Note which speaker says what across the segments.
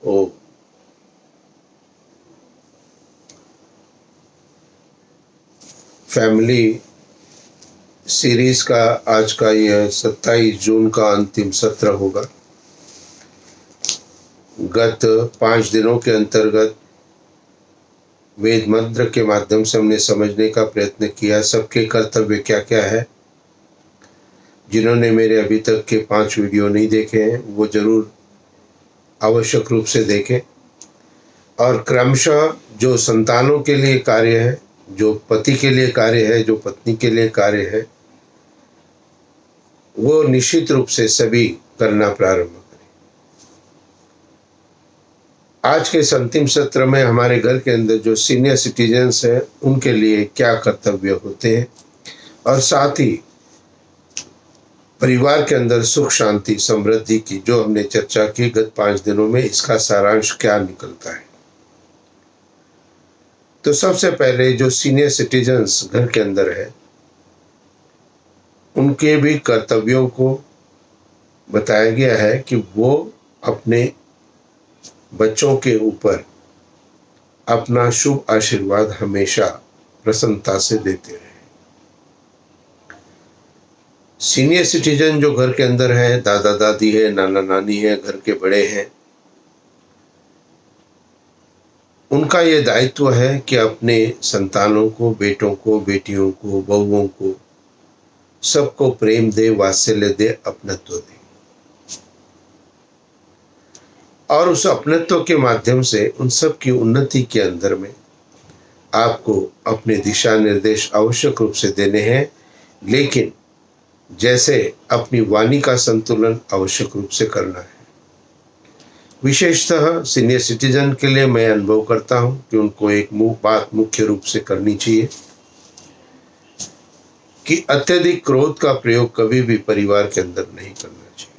Speaker 1: ओ family series का आज का यह 27 जून का अंतिम सत्र होगा। गत 5 दिनों के अंतर्गत वेद मंत्र के माध्यम से हमने समझने का प्रयत्न किया सबके कर्तव्य क्या क्या है। जिन्होंने मेरे अभी तक के 5 वीडियो नहीं देखे हैं वो जरूर आवश्यक रूप से देखें। और क्रमशः जो संतानों के लिए कार्य है, जो पति के लिए कार्य है, जो पत्नी के लिए कार्य है, वो निश्चित रूप से सभी करना प्रारंभ करें। आज के इस अंतिम सत्र में हमारे घर के अंदर जो सीनियर सिटीजन्स हैं उनके लिए क्या कर्तव्य होते हैं और साथ ही परिवार के अंदर सुख शांति समृद्धि की जो हमने चर्चा की गत 5 दिनों में, इसका सारांश क्या निकलता है। तो सबसे पहले जो सीनियर सिटीजन्स घर के अंदर है उनके भी कर्तव्यों को बताया गया है कि वो अपने बच्चों के ऊपर अपना शुभ आशीर्वाद हमेशा प्रसन्नता से देते रहे। सीनियर सिटीजन जो घर के अंदर है, दादा दादी है, नाना नानी है, घर के बड़े हैं, उनका ये दायित्व है कि अपने संतानों को, बेटों को, बेटियों को, बहुओं को, सबको प्रेम दे, वात्सल्य दे, अपनत्व दे। और उस अपनत्व के माध्यम से उन सब की उन्नति के अंदर में आपको अपने दिशा निर्देश आवश्यक रूप से देने हैं, लेकिन जैसे अपनी वाणी का संतुलन आवश्यक रूप से करना है। विशेषतः सीनियर सिटीजन के लिए मैं अनुभव करता हूं कि उनको एक बात मुख्य रूप से करनी चाहिए कि अत्यधिक क्रोध का प्रयोग कभी भी परिवार के अंदर नहीं करना चाहिए।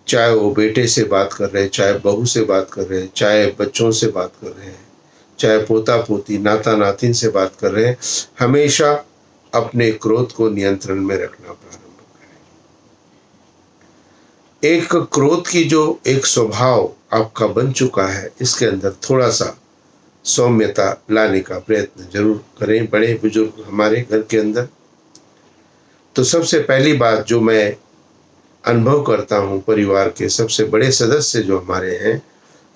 Speaker 1: चाहे वो बेटे से बात कर रहे हैं, चाहे बहू से बात कर रहे हैं, चाहे बच्चों से बात कर रहे हैं, चाहे पोता पोती, नाता नातिन से बात कर रहे हैं, हमेशा अपने क्रोध को नियंत्रण में रखना प्रारंभ करें। एक क्रोध की जो एक स्वभाव आपका बन चुका है, इसके अंदर थोड़ा सा सौम्यता लाने का प्रयत्न जरूर करें। बड़े बुजुर्ग हमारे घर के अंदर, तो सबसे पहली बात जो मैं अनुभव करता हूं परिवार के सबसे बड़े सदस्य जो हमारे हैं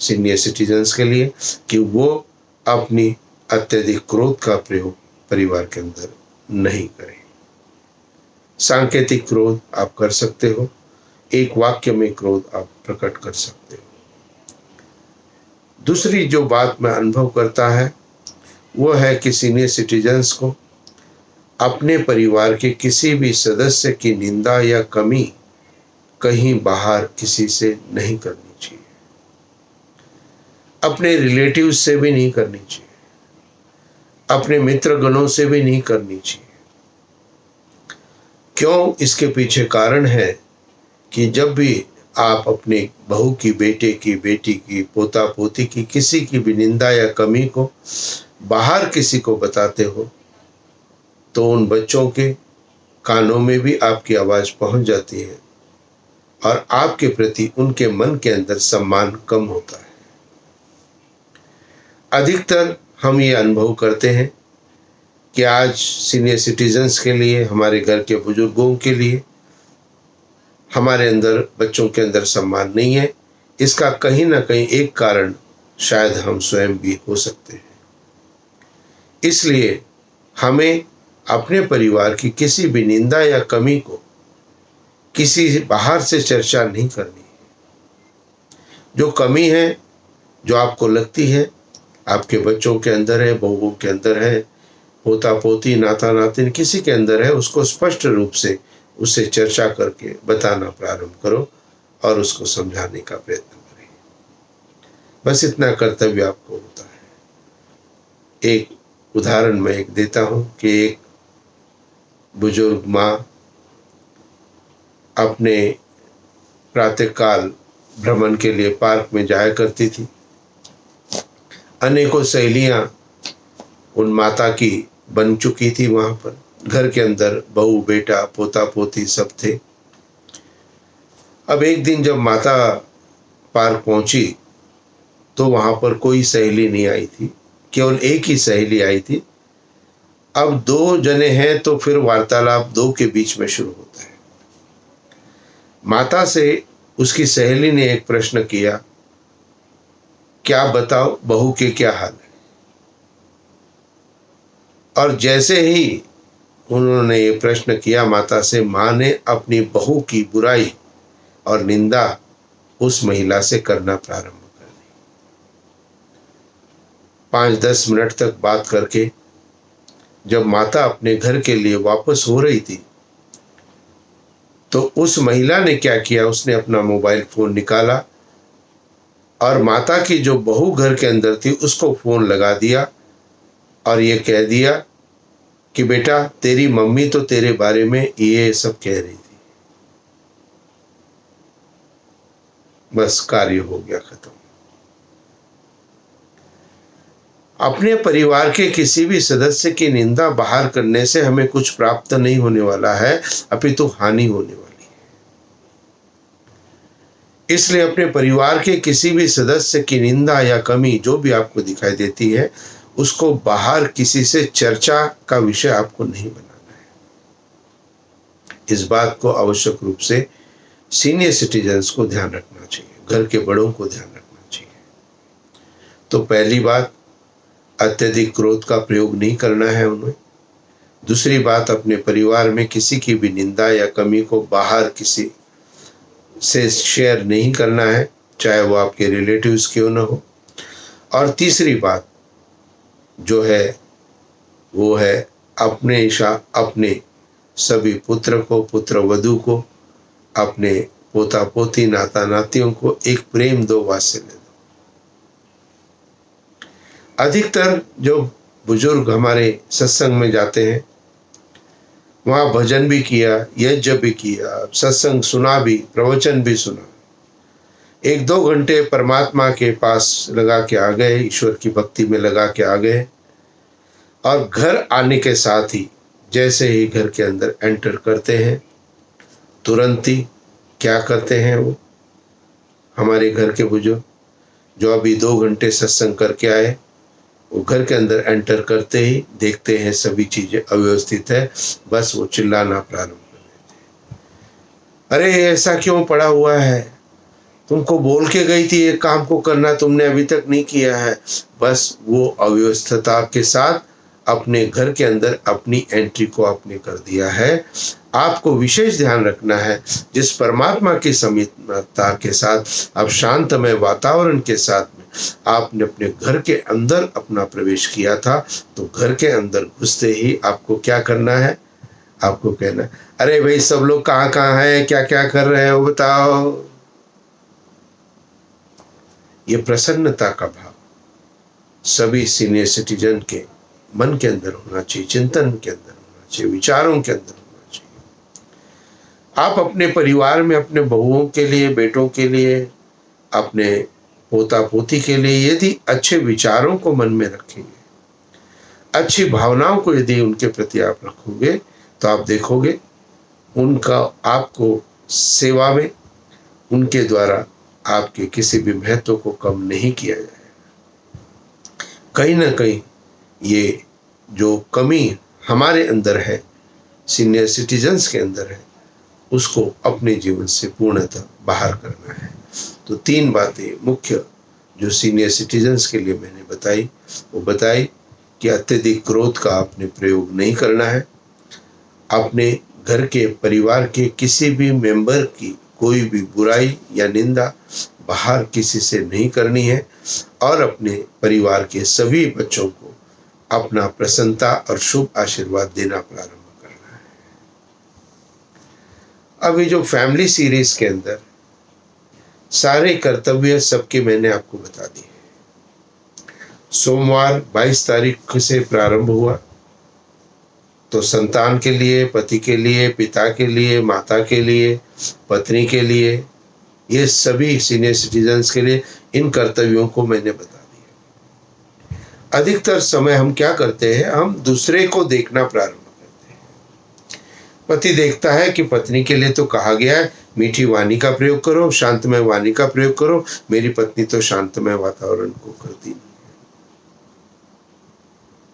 Speaker 1: सीनियर सिटीजन्स के लिए, कि वो अपनी अत्यधिक क्रोध का प्रयोग परिवार के अंदर नहीं करें। सांकेतिक क्रोध आप कर सकते हो, एक वाक्य में क्रोध आप प्रकट कर सकते हो। दूसरी जो बात मैं अनुभव करता है वो है कि सीनियर सिटीजन्स को अपने परिवार के किसी भी सदस्य की निंदा या कमी कहीं बाहर किसी से नहीं करनी चाहिए, अपने रिलेटिव से भी नहीं करनी चाहिए, अपने मित्रगणों से भी नहीं करनी चाहिए। क्यों? इसके पीछे कारण है कि जब भी आप अपने बहू की, बेटे की, बेटी की, पोता पोती की किसी की भी निंदा या कमी को बाहर किसी को बताते हो तो उन बच्चों के कानों में भी आपकी आवाज पहुंच जाती है और आपके प्रति उनके मन के अंदर सम्मान कम होता है। अधिकतर हम ये अनुभव करते हैं कि आज सीनियर सिटीजन्स के लिए, हमारे घर के बुजुर्गों के लिए हमारे अंदर, बच्चों के अंदर सम्मान नहीं है। इसका कहीं ना कहीं एक कारण शायद हम स्वयं भी हो सकते हैं। इसलिए हमें अपने परिवार की किसी भी निंदा या कमी को किसी बाहर से चर्चा नहीं करनी। जो कमी है, जो आपको लगती है, आपके बच्चों के अंदर है, बहुओं के अंदर है, पोता पोती, नाता नातिन किसी के अंदर है, उसको स्पष्ट रूप से उससे चर्चा करके बताना प्रारंभ करो और उसको समझाने का प्रयत्न करें। बस इतना कर्तव्य आपको होता है। एक उदाहरण मैं एक देता हूं कि एक बुजुर्ग माँ अपने प्रातःकाल भ्रमण के लिए पार्क में जाया करती थी। अनेकों सहेलियां उन माता की बन चुकी थी। वहां पर घर के अंदर बहू, बेटा, पोता पोती सब थे। अब एक दिन जब माता पार्क पहुंची तो वहां पर कोई सहेली नहीं आई थी, केवल एक ही सहेली आई थी। अब दो जने हैं तो फिर वार्तालाप दो के बीच में शुरू होता है। माता से उसकी सहेली ने एक प्रश्न किया, क्या बताओ बहू के क्या हाल है। और जैसे ही उन्होंने ये प्रश्न किया माता से, माँ ने अपनी बहू की बुराई और निंदा उस महिला से करना प्रारंभ कर दी। 5-10 मिनट तक बात करके जब माता अपने घर के लिए वापस हो रही थी तो उस महिला ने क्या किया, उसने अपना मोबाइल फोन निकाला और माता की जो बहू घर के अंदर थी उसको फोन लगा दिया और ये कह दिया कि बेटा तेरी मम्मी तो तेरे बारे में ये सब कह रही थी। बस कार्य हो गया खत्म। अपने परिवार के किसी भी सदस्य की निंदा बाहर करने से हमें कुछ प्राप्त नहीं होने वाला है, अपितु हानि होने वाली है। इसलिए अपने परिवार के किसी भी सदस्य की निंदा या कमी जो भी आपको दिखाई देती है उसको बाहर किसी से चर्चा का विषय आपको नहीं बनाना है। इस बात को आवश्यक रूप से सीनियर सिटीजन्स को ध्यान रखना चाहिए, घर के बड़ों को ध्यान रखना चाहिए। तो पहली बात, अत्यधिक क्रोध का प्रयोग नहीं करना है उन्हें। दूसरी बात, अपने परिवार में किसी की भी निंदा या कमी को बाहर किसी से शेयर नहीं करना है, चाहे वो आपके रिलेटिव्स क्यों ना हो। और तीसरी बात जो है वो है अपने सभी पुत्र को, पुत्र वधू को, अपने पोता पोती, नाता नातियों को एक प्रेम दो, वात्सल्य दो। अधिकतर जो बुजुर्ग हमारे सत्संग में जाते हैं वहाँ भजन भी किया, यज्ञ भी किया, सत्संग सुना भी, प्रवचन भी सुना, 1-2 घंटे परमात्मा के पास लगा के आ गए, ईश्वर की भक्ति में लगा के आ गए। और घर आने के साथ ही जैसे ही घर के अंदर एंटर करते हैं तुरंत ही क्या करते हैं वो हमारे घर के बुजुर्ग जो अभी 2 घंटे सत्संग करके आए, वो घर के अंदर एंटर करते ही देखते हैं सभी चीजें अव्यवस्थित है, बस वो चिल्लाना प्रारंभ कर देते हैं, अरे ऐसा क्यों पड़ा हुआ है, तुमको बोल के गई थी एक काम को करना, तुमने अभी तक नहीं किया है। बस वो अव्यवस्थता के साथ अपने घर के अंदर अपनी एंट्री को आपने कर दिया है। आपको विशेष ध्यान रखना है, जिस परमात्मा की समीपता के साथ आप शांतमय वातावरण के साथ में आपने अपने घर के अंदर अपना प्रवेश किया था, तो घर के अंदर घुसते ही आपको क्या करना है, आपको कहना है, अरे भाई सब लोग कहाँ कहाँ हैं, क्या क्या कर रहे हो बताओ। ये प्रसन्नता का भाव सभी सीनियर सिटीजन के मन के अंदर होना चाहिए, चिंतन के अंदर होना चाहिए, विचारों के अंदर होना चाहिए। आप अपने परिवार में अपने बहुओं के लिए, बेटों के लिए, अपने पोता पोती के लिए यदि अच्छे विचारों को मन में रखेंगे, अच्छी भावनाओं को यदि उनके प्रति आप रखोगे, तो आप देखोगे उनका आपको सेवा में उनके द्वारा आपके किसी भी महत्व को कम नहीं किया जाएगा। कहीं ना कहीं ये जो कमी हमारे अंदर है, सीनियर सिटीजन्स के अंदर है, उसको अपने जीवन से पूर्णतः बाहर करना है। तो 3 बातें मुख्य जो सीनियर सिटीजन्स के लिए मैंने बताई, वो बताई कि अत्यधिक क्रोध का आपने प्रयोग नहीं करना है, अपने घर के परिवार के किसी भी मेंबर की कोई भी बुराई या निंदा बाहर किसी से नहीं करनी है, और अपने परिवार के सभी बच्चों को अपना प्रसन्नता और शुभ आशीर्वाद देना प्रारंभ करना है। अभी जो फैमिली सीरीज के अंदर सारे कर्तव्य सबके मैंने आपको बता दिए। सोमवार 22 तारीख से प्रारंभ हुआ, तो संतान के लिए, पति के लिए, पिता के लिए, माता के लिए, पत्नी के लिए, ये सभी सीनियर सिटीजन्स के लिए इन कर्तव्यों को मैंने बता दिया। अधिकतर समय हम क्या करते हैं, हम दूसरे को देखना प्रारंभ करते हैं। पति देखता है कि पत्नी के लिए तो कहा गया है, मीठी वाणी का प्रयोग करो, शांतमय वाणी का प्रयोग करो। मेरी पत्नी तो शांतमय वातावरण को करती नहीं।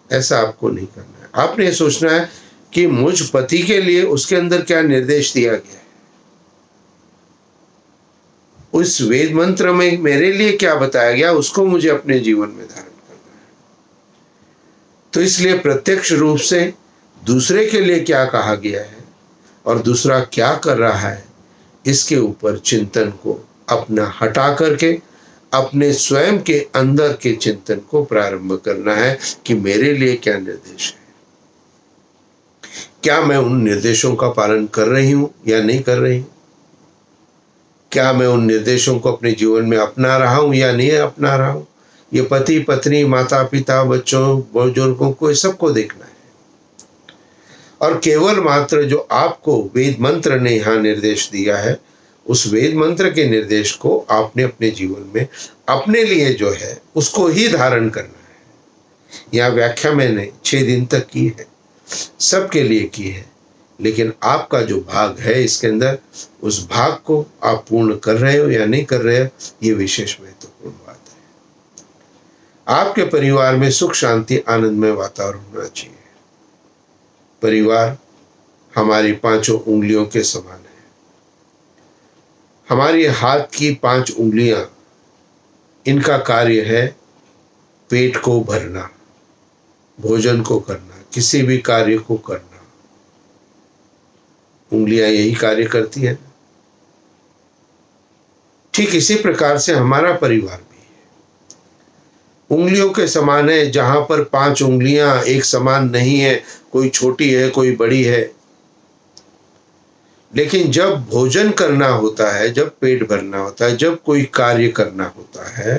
Speaker 1: ऐसा आपको नहीं करना है। आपने सोचना है कि मुझ पति के लिए उसके अंदर क्या निर्देश दिया गया है, उस वेद मंत्र में मेरे लिए क्या बताया गया, उसको मुझे अपने जीवन में धारण करना है। तो इसलिए प्रत्यक्ष रूप से दूसरे के लिए क्या कहा गया है और दूसरा क्या कर रहा है, इसके ऊपर चिंतन को अपना हटा करके अपने स्वयं के अंदर के चिंतन को प्रारंभ करना है कि मेरे लिए क्या निर्देश है, क्या मैं उन निर्देशों का पालन कर रही हूं या नहीं कर रही हूं, क्या मैं उन निर्देशों को अपने जीवन में अपना रहा हूं या नहीं अपना रहा हूं। ये पति पत्नी माता पिता बच्चों बुजुर्गों को सबको देखना है। और केवल मात्र जो आपको वेद मंत्र ने यहाँ निर्देश दिया है, उस वेद मंत्र के निर्देश को आपने अपने जीवन में अपने लिए जो है उसको ही धारण करना है। यहाँ व्याख्या मैंने 6 दिन तक की है, सबके लिए की है, लेकिन आपका जो भाग है इसके अंदर, उस भाग को आप पूर्ण कर रहे हो या नहीं कर रहे हो, ये विशेष महत्वपूर्ण बात है। आपके परिवार में सुख शांति आनंदमय वातावरण होना चाहिए। परिवार हमारी 5 उंगलियों के समान है। हमारी हाथ की 5 उंगलियां, इनका कार्य है पेट को भरना, भोजन को करना, किसी भी कार्य को करना। उंगलियां यही कार्य करती है। ठीक इसी प्रकार से हमारा परिवार भी है, उंगलियों के समान है। जहां पर 5 उंगलियां एक समान नहीं है, कोई छोटी है कोई बड़ी है, लेकिन जब भोजन करना होता है, जब पेट भरना होता है, जब कोई कार्य करना होता है,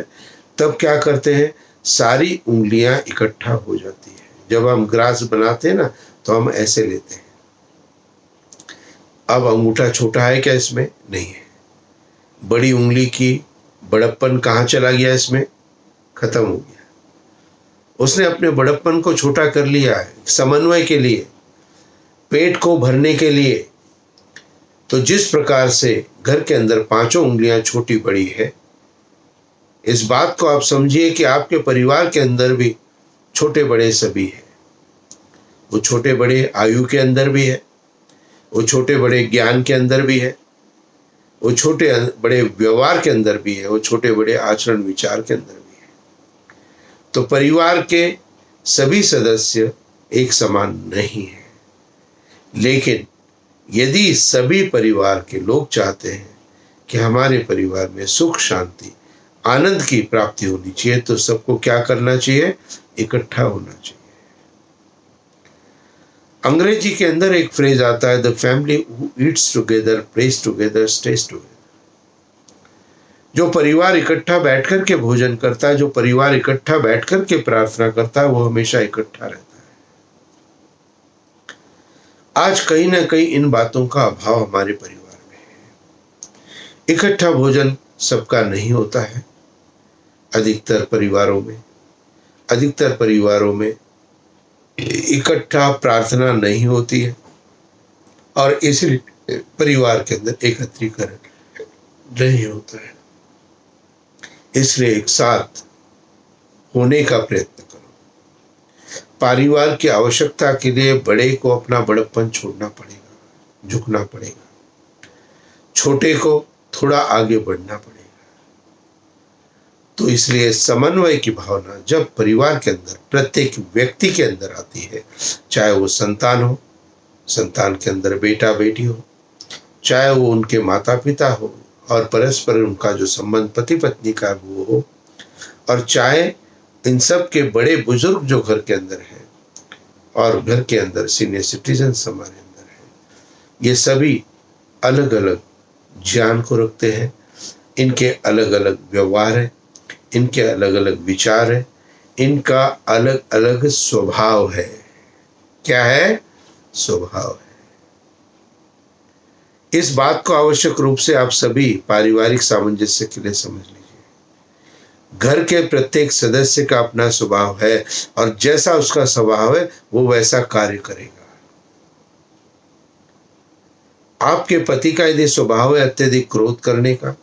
Speaker 1: तब क्या करते हैं, सारी उंगलियां इकट्ठा हो जाती है। जब हम ग्रास बनाते हैं ना, तो हम ऐसे लेते हैं। अब अंगूठा छोटा है क्या इसमें? नहीं है। बड़ी उंगली की बड़प्पन कहाँ चला गया? इसमें खत्म हो गया। उसने अपने बड़प्पन को छोटा कर लिया है समन्वय के लिए, पेट को भरने के लिए। तो जिस प्रकार से घर के अंदर 5 उंगलियां छोटी बड़ी है, इस बात को आप समझिए कि आपके परिवार के अंदर भी छोटे बड़े सभी है। वो छोटे बड़े आयु के अंदर भी है, वो छोटे बड़े ज्ञान के अंदर भी है, वो छोटे बड़े व्यवहार के अंदर भी है, वो छोटे बड़े आचरण विचार के अंदर भी है। तो परिवार के सभी सदस्य एक समान नहीं है, लेकिन यदि सभी परिवार के लोग चाहते हैं कि हमारे परिवार में सुख शांति आनंद की प्राप्ति होनी चाहिए, तो सबको क्या करना चाहिए? इकट्ठा होना चाहिए। अंग्रेजी के अंदर एक फ्रेज आता है, the family who eats together praise together stage together. जो परिवार इकट्ठा बैठकर के भोजन करता है, जो परिवार इकट्ठा बैठकर के प्रार्थना करता है, वो हमेशा इकट्ठा रहता है। आज कहीं ना कहीं इन बातों का अभाव हमारे परिवार में है। इकट्ठा भोजन सबका नहीं होता है। अधिकतर परिवारों में इकट्ठा प्रार्थना नहीं होती है, और इसलिए परिवार के अंदर एकत्रीकरण नहीं होता है। इसलिए एक साथ होने का प्रयत्न करो। परिवार की आवश्यकता के लिए बड़े को अपना बड़प्पन छोड़ना पड़ेगा, झुकना पड़ेगा, छोटे को थोड़ा आगे बढ़ना पड़ेगा। तो इसलिए समन्वय की भावना जब परिवार के अंदर प्रत्येक व्यक्ति के अंदर आती है, चाहे वो संतान हो, संतान के अंदर बेटा बेटी हो, चाहे वो उनके माता पिता हो और परस्पर उनका जो संबंध पति पत्नी का वो हो, और चाहे इन सब के बड़े बुजुर्ग जो घर के अंदर है और घर के अंदर सीनियर सिटीजन हमारे अंदर है, ये सभी अलग अलग ज्ञान को रखते हैं। इनके अलग अलग व्यवहार है, इनके अलग अलग विचार है, इनका अलग अलग स्वभाव है। क्या है? स्वभाव है। इस बात को आवश्यक रूप से आप सभी पारिवारिक सामंजस्य के लिए समझ लीजिए। घर के प्रत्येक सदस्य का अपना स्वभाव है, और जैसा उसका स्वभाव है वो वैसा कार्य करेगा। आपके पति का यदि स्वभाव है अत्यधिक क्रोध करने का,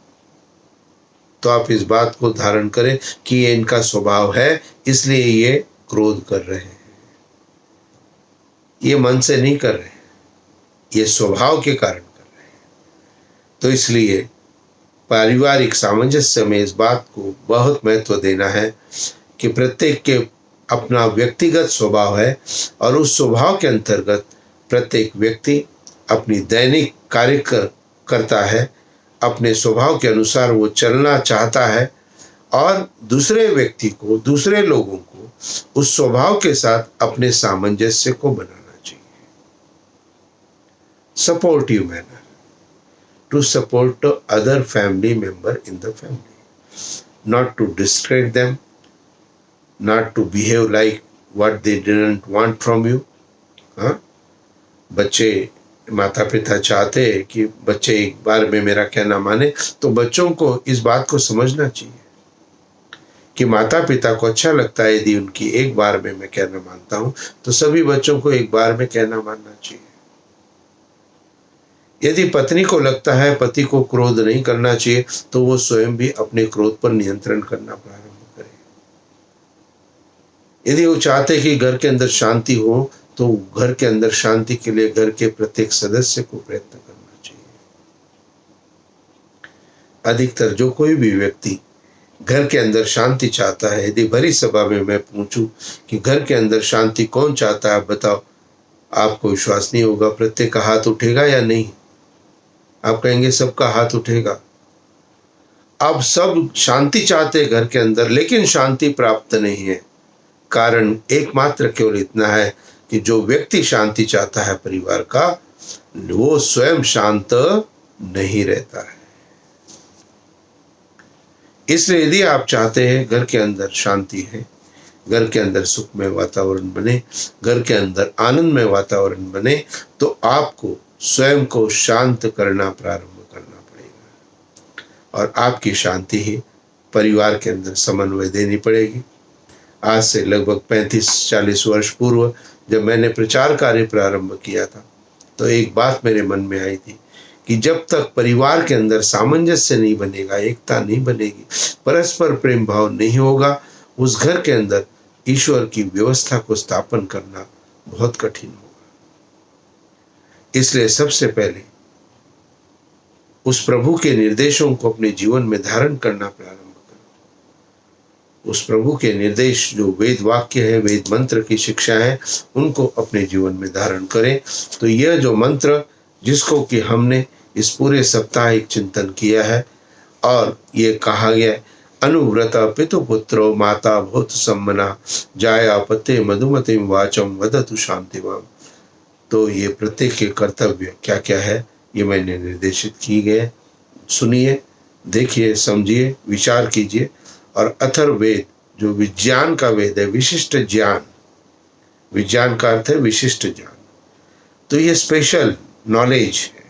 Speaker 1: तो आप इस बात को धारण करें कि ये इनका स्वभाव है, इसलिए ये क्रोध कर रहे हैं। ये मन से नहीं कर रहे, ये स्वभाव के कारण कर रहे हैं। तो इसलिए पारिवारिक सामंजस्य में इस बात को बहुत महत्व देना है कि प्रत्येक के अपना व्यक्तिगत स्वभाव है और उस स्वभाव के अंतर्गत प्रत्येक व्यक्ति अपनी दैनिक कार्य करता है, अपने स्वभाव के अनुसार वो चलना चाहता है और दूसरे व्यक्ति को, दूसरे लोगों को उस स्वभाव के साथ अपने सामंजस्य को बनाना चाहिए। Supportive manner to support other family member in the family, not to discredit them, not to behave like what they didn't want from you. हाँ, बच्चे, माता पिता चाहते हैं कि बच्चे एक बार में मेरा कहना माने, तो बच्चों को इस बात को समझना चाहिए कि माता पिता को अच्छा लगता है यदि उनकी एक बार में मैं कहना मानता हूँ, तो सभी बच्चों को एक बार में कहना मानना चाहिए। यदि पत्नी को लगता है पति को क्रोध नहीं करना चाहिए, तो वो स्वयं भी अपने क्रोध पर नियंत्रण करना प्रारंभ करे। यदि वो चाहते कि घर के अंदर शांति हो, तो घर के अंदर शांति के लिए घर के प्रत्येक सदस्य को प्रयत्न करना चाहिए। अधिकतर जो कोई भी व्यक्ति घर के अंदर शांति चाहता है, यदि भरी सभा में मैं पूछूं कि घर के अंदर शांति कौन चाहता है, बताओ, आपको विश्वास नहीं होगा। प्रत्येक का हाथ उठेगा या नहीं? आप कहेंगे सबका हाथ उठेगा। अब सब शांति चाहते हैं घर के अंदर, लेकिन शांति प्राप्त नहीं है। कारण एकमात्र केवल इतना है कि जो व्यक्ति शांति चाहता है परिवार का, वो स्वयं शांत नहीं रहता है। इसलिए यदि आप चाहते हैं घर के अंदर शांति है, घर के अंदर सुखमय वातावरण बने, घर के अंदर आनंदमय वातावरण बने, तो आपको स्वयं को शांत करना प्रारंभ करना पड़ेगा और आपकी शांति ही परिवार के अंदर समन्वय देनी पड़ेगी। आज से लगभग 35-40 वर्ष पूर्व जब मैंने प्रचार कार्य प्रारंभ किया था, तो एक बात मेरे मन में आई थी कि जब तक परिवार के अंदर सामंजस्य नहीं बनेगा, एकता नहीं बनेगी, परस्पर प्रेम भाव नहीं होगा, उस घर के अंदर ईश्वर की व्यवस्था को स्थापन करना बहुत कठिन होगा। इसलिए सबसे पहले उस प्रभु के निर्देशों को अपने जीवन में धारण करना प्रारंभ करो। उस प्रभु के निर्देश जो वेद वाक्य है, वेद मंत्र की शिक्षा है, उनको अपने जीवन में धारण करें। तो यह जो मंत्र जिसको कि हमने इस पूरे सप्ताह एक चिंतन किया है और ये कहा गया, अनुव्रत पितु पुत्रो माता भूत सम्मना जाया पते मधुमति वाचम वदतु शांतिवाम। तो ये प्रत्येक के कर्तव्य क्या क्या है, ये मैंने निर्देशित की गए। सुनिए, देखिए, समझिए, विचार कीजिए। और अथर्ववेद जो विज्ञान का वेद है, विशिष्ट ज्ञान, विज्ञान का अर्थ है विशिष्ट ज्ञान। तो ये स्पेशल नॉलेज है,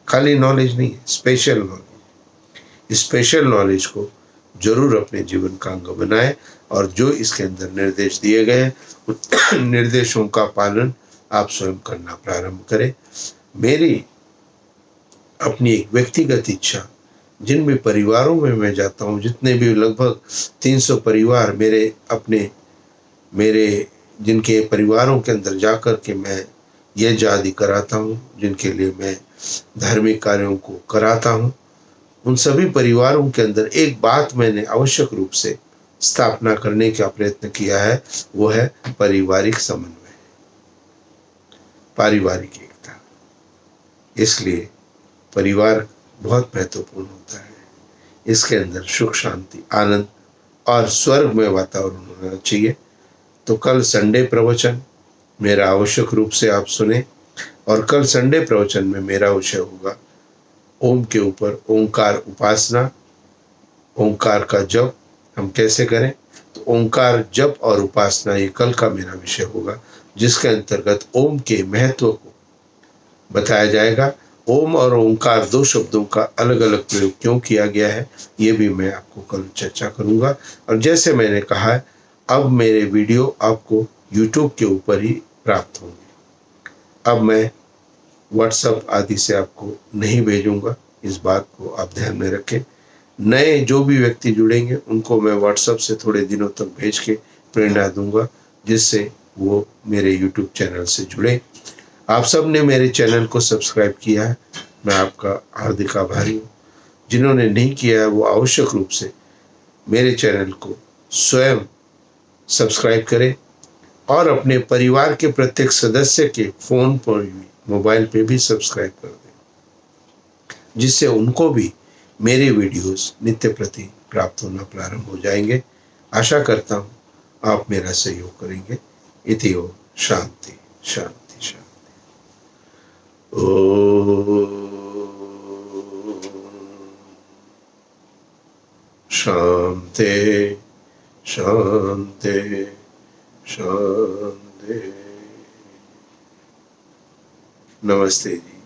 Speaker 1: खाली नॉलेज नहीं है, स्पेशल नॉलेज। स्पेशल नॉलेज को जरूर अपने जीवन का अंग बनाए और जो इसके अंदर निर्देश दिए गए हैं, उन निर्देशों का पालन आप स्वयं करना प्रारंभ करें। मेरी अपनी एक व्यक्तिगत इच्छा, जिन भी परिवारों में मैं जाता हूँ, जितने भी लगभग 300 परिवार मेरे जिनके परिवारों के अंदर जाकर के मैं यज्ञ आदि कराता हूँ, जिनके लिए मैं धार्मिक कार्यों को कराता हूँ, उन सभी परिवारों के अंदर एक बात मैंने आवश्यक रूप से स्थापना करने का प्रयत्न किया है, वो है पारिवारिक समन्वय, पारिवारिक एकता। इसलिए परिवार बहुत महत्वपूर्ण होता है। इसके अंदर सुख, शांति, आनंद और स्वर्ग में वातावरण होना चाहिए। तो कल संडे प्रवचन मेरा आवश्यक रूप से आप सुने, और कल संडे प्रवचन में मेरा विषय होगा ओम के ऊपर, ओंकार उपासना, ओंकार का जप हम कैसे करें। तो ओंकार जप और उपासना ये कल का मेरा विषय होगा, जिसके अंतर्गत ओम के महत्व को बताया जाएगा। ओम और ओंकार दो शब्दों का अलग अलग प्रयोग क्यों किया गया है, ये भी मैं आपको कल चर्चा करूंगा। और जैसे मैंने कहा है, अब मेरे वीडियो आपको YouTube के ऊपर ही प्राप्त होंगे। अब मैं व्हाट्सएप आदि से आपको नहीं भेजूंगा, इस बात को आप ध्यान में रखें। नए जो भी व्यक्ति जुड़ेंगे उनको मैं व्हाट्सएप से थोड़े दिनों तक भेज के प्रेरणा दूंगा, जिससे वो मेरे यूट्यूब चैनल से जुड़े। आप सब ने मेरे चैनल को सब्सक्राइब किया है, मैं आपका हार्दिक आभारी हूँ। जिन्होंने नहीं किया है वो आवश्यक रूप से मेरे चैनल को स्वयं सब्सक्राइब करें और अपने परिवार के प्रत्येक सदस्य के फ़ोन पर भी, मोबाइल पे भी सब्सक्राइब कर दें, जिससे उनको भी मेरे वीडियोस नित्य प्रति प्राप्त होना प्रारंभ हो जाएंगे। आशा करता हूँ आप मेरा सहयोग करेंगे। इति ओम शांति शांति शांति। ओम शांति शांति शांति। नमस्ते जी।